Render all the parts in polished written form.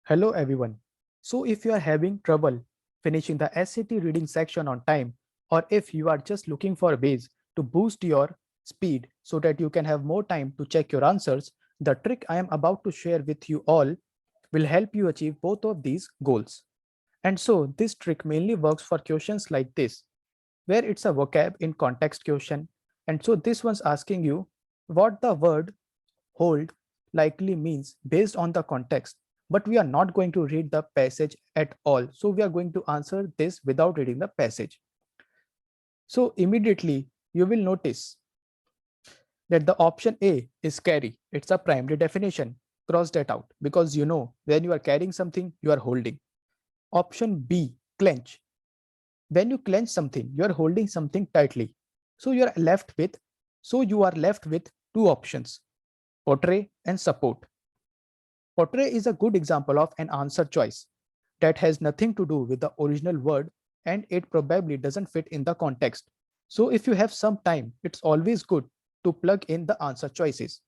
Hello everyone. So if you are having trouble finishing the SAT reading section on time, or if you are just looking for ways to boost your speed so that you can have more time to check your answers, the trick I am about to share with you all will help you achieve both of these goals. And so this trick mainly works for questions like this, where it's a vocab in context question. And so this one's asking you what the word hold likely means based on the context, but we are not going to read the passage at all. So we are going to answer this without reading the passage. So immediately you will notice that the option A is carry. It's a primary definition. Cross that out because you know when you are carrying something, you are holding. Option B, clench. When you clench something, you are holding something tightly. So you are left with two options, portray and support. Portray is a good example of an answer choice that has nothing to do with the original word and it probably doesn't fit in the context. So if you have some time, it's always good to plug in the answer choices.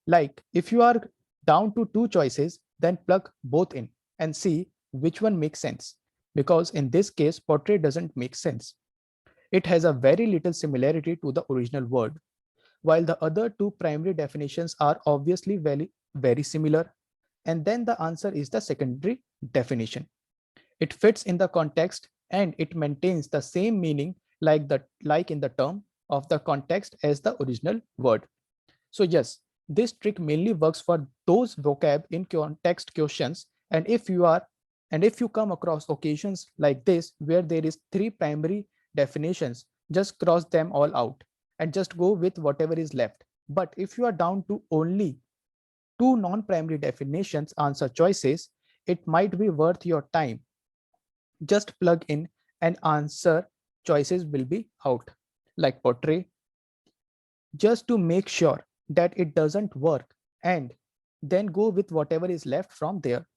Like if you are down to two choices, then plug both in and see which one makes sense. Because in this case, portray doesn't make sense. It has a very little similarity to the original word, while the other two primary definitions are obviously very similar. And then the answer is the secondary definition. It fits in the context and it maintains the same meaning like in the term of the context as the original word. So yes, this trick mainly works for those vocab in context questions. And if you come across occasions like this where there is three primary definitions, just cross them all out and just go with whatever is left. But if you are down to only two non-primary definitions answer choices, it might be worth your time. Just plug in and answer choices will be out, like portray, just to make sure that it doesn't work, and then go with whatever is left from there.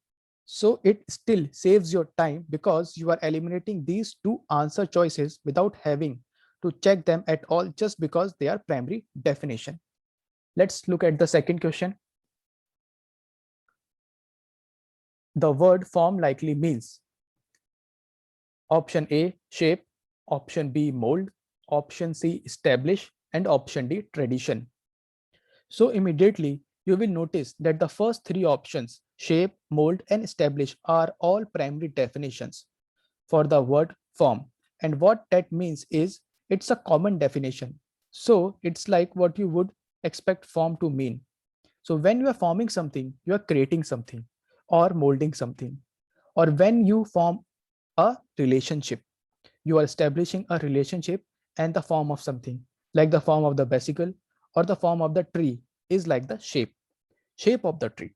So it still saves your time because you are eliminating these two answer choices without having to check them at all just because they are primary definition. Let's look at the second question. The word form likely means option A, shape, option B, mold, option C, establish, and option D, tradition. So immediately you will notice that the first three options, shape, mold, and establish, are all primary definitions for the word form. And what that means is it's a common definition. So it's like what you would expect form to mean. So when you are forming something, you are creating something or molding something. Or when you form a relationship, you are establishing a relationship and the form of something, like the form of the vesicle or the form of the tree is like the shape of the tree.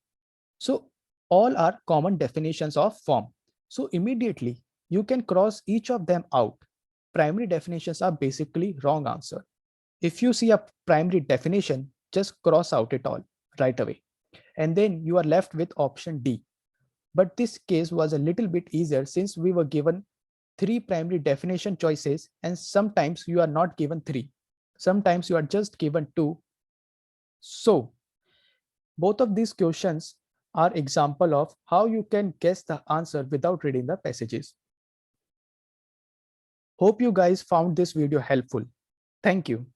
So all are common definitions of form. So immediately you can cross each of them out. Primary definitions are basically wrong answer. If you see a primary definition, just cross out it all right away. And then you are left with option D. But this case was a little bit easier since we were given three primary definition choices, and sometimes you are not given three. Sometimes you are just given two. So both of these questions are example of how you can guess the answer without reading the passages. Hope you guys found this video helpful. Thank you.